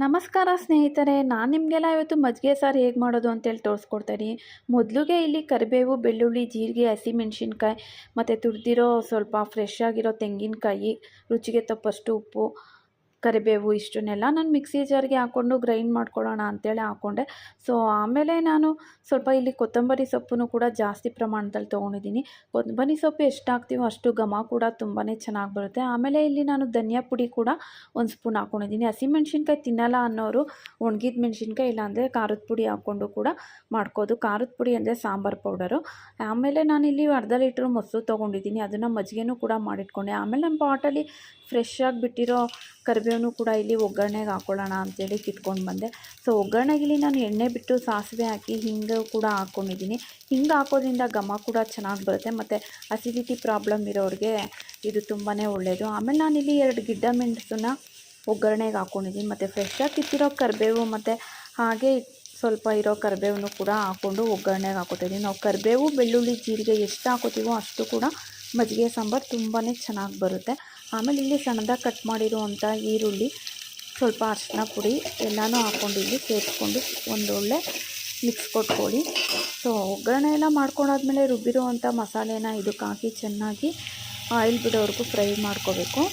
ನಮಸ್ಕಾರ ಸ್ನೇಹಿತರೆ, ನಾನು ನಿಮಗೆಲ್ಲ ಇವತ್ತು ಮಜ್ಜಿಗೆ ಸಾರು ಹೇಗೆ ಮಾಡೋದು ಅಂತೇಳಿ ತೋರಿಸ್ಕೊಡ್ತೀನಿ. ಮೊದಲಿಗೆ ಇಲ್ಲಿ ಕರಿಬೇವು, ಬೆಳ್ಳುಳ್ಳಿ, ಜೀರಿಗೆ, ಹಸಿಮೆಣ್ಸಿನ್ಕಾಯಿ ಮತ್ತು ತುರಿದಿರೋ ಸ್ವಲ್ಪ ಫ್ರೆಶ್ ಆಗಿರೋ ತೆಂಗಿನಕಾಯಿ, ರುಚಿಗೆ ತಪ್ಪಷ್ಟು ಉಪ್ಪು, ಕರಿಬೇವು ಇಷ್ಟನ್ನೆಲ್ಲ ನಾನು ಮಿಕ್ಸಿ ಜಾರ್ಗೆ ಹಾಕ್ಕೊಂಡು ಗ್ರೈಂಡ್ ಮಾಡ್ಕೊಳ್ಳೋಣ ಅಂತೇಳಿ ಹಾಕ್ಕೊಂಡೆ. ಸೊ ಆಮೇಲೆ ನಾನು ಸ್ವಲ್ಪ ಇಲ್ಲಿ ಕೊತ್ತಂಬರಿ ಸೊಪ್ಪನ್ನು ಕೂಡ ಜಾಸ್ತಿ ಪ್ರಮಾಣದಲ್ಲಿ ತೊಗೊಂಡಿದ್ದೀನಿ. ಕೊತ್ತಂಬರಿ ಸೊಪ್ಪು ಎಷ್ಟು ಹಾಕ್ತೀವೋ ಅಷ್ಟು ಘಮ ಕೂಡ ತುಂಬಾ ಚೆನ್ನಾಗಿ ಬರುತ್ತೆ. ಆಮೇಲೆ ಇಲ್ಲಿ ನಾನು ಧನಿಯಾ ಪುಡಿ ಕೂಡ ಒಂದು ಸ್ಪೂನ್ ಹಾಕ್ಕೊಂಡಿದ್ದೀನಿ. ಹಸಿಮೆಣ್ಸಿನ್ಕಾಯಿ ತಿನ್ನಲ್ಲ ಅನ್ನೋರು ಒಣಗಿದ ಮೆಣಸಿನ್ಕಾಯಿ ಇಲ್ಲಾಂದರೆ ಖಾರದ ಪುಡಿ ಹಾಕ್ಕೊಂಡು ಕೂಡ ಮಾಡ್ಕೋದು. ಖಾರದ ಪುಡಿ ಅಂದರೆ ಸಾಂಬಾರು ಪೌಡರು. ಆಮೇಲೆ ನಾನಿಲ್ಲಿ ಅರ್ಧ ಲೀಟ್ರ್ ಮೊಸರು ತೊಗೊಂಡಿದ್ದೀನಿ, ಅದನ್ನು ಮಜ್ಜಿಗೆನೂ ಕೂಡ ಮಾಡಿಟ್ಕೊಂಡೆ. ಆಮೇಲೆ ನಮ್ಮ ಪಾಟಲ್ಲಿ ಫ್ರೆಶ್ ಆಗಿ ಬಿಟ್ಟಿರೋ ಕರಿಬೇವನ್ನು ಕೂಡ ಇಲ್ಲಿ ಒಗ್ಗರಣೆಗೆ ಹಾಕ್ಕೊಳ್ಳೋಣ ಅಂತೇಳಿ ಕಿತ್ಕೊಂಡು ಬಂದೆ. ಸೊ ಒಗ್ಗರಣೆಗೆ ನಾನು ಎಣ್ಣೆ ಬಿಟ್ಟು ಸಾಸಿವೆ ಹಾಕಿ ಹಿಂಗೆ ಕೂಡ ಹಾಕ್ಕೊಂಡಿದ್ದೀನಿ. ಹಿಂಗೆ ಹಾಕೋದ್ರಿಂದ ಘಮ ಕೂಡ ಚೆನ್ನಾಗಿ ಬರುತ್ತೆ ಮತ್ತು ಅಸಿಡಿಟಿ ಪ್ರಾಬ್ಲಮ್ ಇರೋರಿಗೆ ಇದು ತುಂಬಾ ಒಳ್ಳೆಯದು. ಆಮೇಲೆ ನಾನಿಲ್ಲಿ 2 ಗಿಡ್ಡ ಮೆಣಸನ್ನ ಒಗ್ಗರಣೆಗೆ ಹಾಕ್ಕೊಂಡಿದ್ದೀನಿ ಮತ್ತು ಫ್ರೆಶ್ಶಾಗಿ ಕಿತ್ತಿರೋ ಕರಿಬೇವು ಮತ್ತು ಹಾಗೆ ಸ್ವಲ್ಪ ಇರೋ ಕರಿಬೇವನ್ನು ಕೂಡ ಹಾಕ್ಕೊಂಡು ಒಗ್ಗರಣೆಗೆ ಹಾಕೋತಿದ್ದೀನಿ. ನಾವು ಕರಿಬೇವು, ಬೆಳ್ಳುಳ್ಳಿ, ಜೀರಿಗೆ ಎಷ್ಟು ಹಾಕೋತೀವೋ ಅಷ್ಟು ಕೂಡ ಮಜ್ಜಿಗೆ ಸಾಂಬಾರು ತುಂಬಾ ಚೆನ್ನಾಗಿ ಬರುತ್ತೆ. ಆಮೇಲೆ ಇಲ್ಲಿ ಸಣ್ಣದಾಗಿ ಕಟ್ ಮಾಡಿರುವಂಥ ಈರುಳ್ಳಿ, ಸ್ವಲ್ಪ ಅರಿಶಿನ ಪುಡಿ ಎಲ್ಲನೂ ಹಾಕ್ಕೊಂಡು ಇಲ್ಲಿ ಸೇರಿಸ್ಕೊಂಡು ಒಂದೊಳ್ಳೆ ಮಿಕ್ಸ್ ಕೊಟ್ಕೊಳ್ಳಿ. ಸೊ ಒಗ್ಗರಣೆ ಎಲ್ಲ ಮಾಡ್ಕೊಂಡಾದ್ಮೇಲೆ ರುಬ್ಬಿರುವಂಥ ಮಸಾಲೆನ ಇದಕ್ಕೆ ಹಾಕಿ ಚೆನ್ನಾಗಿ ಆಯಿಲ್ ಬಿಡೋವರೆಗೂ ಫ್ರೈ ಮಾಡ್ಕೋಬೇಕು.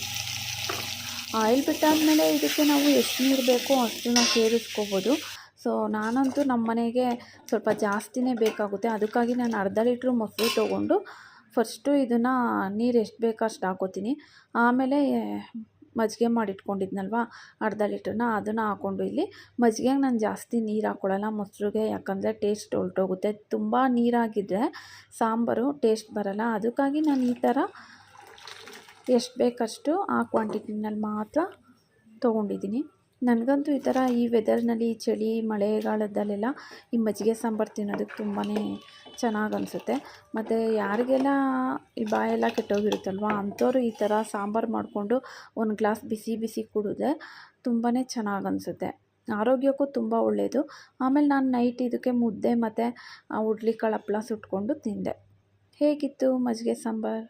ಆಯಿಲ್ ಬಿಟ್ಟಾದಮೇಲೆ ಇದಕ್ಕೆ ನಾವು ಎಷ್ಟು ನೀರು ಬೇಕೋ ಅಷ್ಟನ್ನು ಸೇರಿಸ್ಕೋಬೋದು. ಸೊ ನಾನಂತೂ ನಮ್ಮ ಮನೆಗೆ ಸ್ವಲ್ಪ ಜಾಸ್ತಿನೇ ಬೇಕಾಗುತ್ತೆ, ಅದಕ್ಕಾಗಿ ನಾನು ಅರ್ಧ ಲೀಟ್ರ್ ಮೊಸರು ತೊಗೊಂಡು ಫಸ್ಟು ಇದನ್ನು ನೀರು ಎಷ್ಟು ಬೇಕೋ ಅಷ್ಟು ಹಾಕೋತೀನಿ. ಆಮೇಲೆ ಮಜ್ಜಿಗೆ ಮಾಡಿಟ್ಕೊಂಡಿದ್ನಲ್ವ ಅರ್ಧ ಲೀಟ್ರನ್ನ ಅದನ್ನು ಹಾಕ್ಕೊಂಡು ಇಲ್ಲಿ ಮಜ್ಜಿಗೆಗೆ ನಾನು ಜಾಸ್ತಿ ನೀರು ಹಾಕ್ಕೊಳ್ಳಲ್ಲ ಮೊಸರಿಗೆ, ಯಾಕಂದರೆ ಟೇಸ್ಟ್ ಹೊರಟೋಗುತ್ತೆ. ತುಂಬ ನೀರಾಗಿದ್ದರೆ ಸಾಂಬಾರು ಟೇಸ್ಟ್ ಬರಲ್ಲ. ಅದಕ್ಕಾಗಿ ನಾನು ಈ ಥರ ಎಷ್ಟು ಬೇಕಷ್ಟು ಆ ಕ್ವಾಂಟಿಟಿನಲ್ಲಿ ಮಾತ್ರ ತೊಗೊಂಡಿದ್ದೀನಿ. ನನಗಂತೂ ಈ ಥರ ಈ ವೆದರ್ನಲ್ಲಿ ಚಳಿ ಮಳೆಗಾಲದಲ್ಲೆಲ್ಲ ಈ ಮಜ್ಜಿಗೆ ಸಾಂಬಾರು ತಿನ್ನೋದಕ್ಕೆ ತುಂಬಾ ಚೆನ್ನಾಗಿ ಅನಿಸುತ್ತೆ. ಮತ್ತು ಯಾರಿಗೆಲ್ಲ ಈ ಬಾಯೆಲ್ಲ ಕೆಟ್ಟೋಗಿರುತ್ತಲ್ವ ಅಂಥವ್ರು ಈ ಥರ ಸಾಂಬಾರು ಮಾಡಿಕೊಂಡು ಒಂದು ಗ್ಲಾಸ್ ಬಿಸಿ ಬಿಸಿ ಕುಡಿದ್ರೆ ತುಂಬಾ ಚೆನ್ನಾಗಿ ಅನಿಸುತ್ತೆ. ಆರೋಗ್ಯಕ್ಕೂ ತುಂಬ ಒಳ್ಳೆಯದು. ಆಮೇಲೆ ನಾನು ನೈಟ್ ಇದಕ್ಕೆ ಮುದ್ದೆ ಮತ್ತು ಹುಡ್ಲಿಕಾಳು ಹಪ್ಪಳ ಸುಟ್ಕೊಂಡು ತಿಂದೆ. ಹೇಗಿತ್ತು ಮಜ್ಜಿಗೆ ಸಾಂಬಾರು?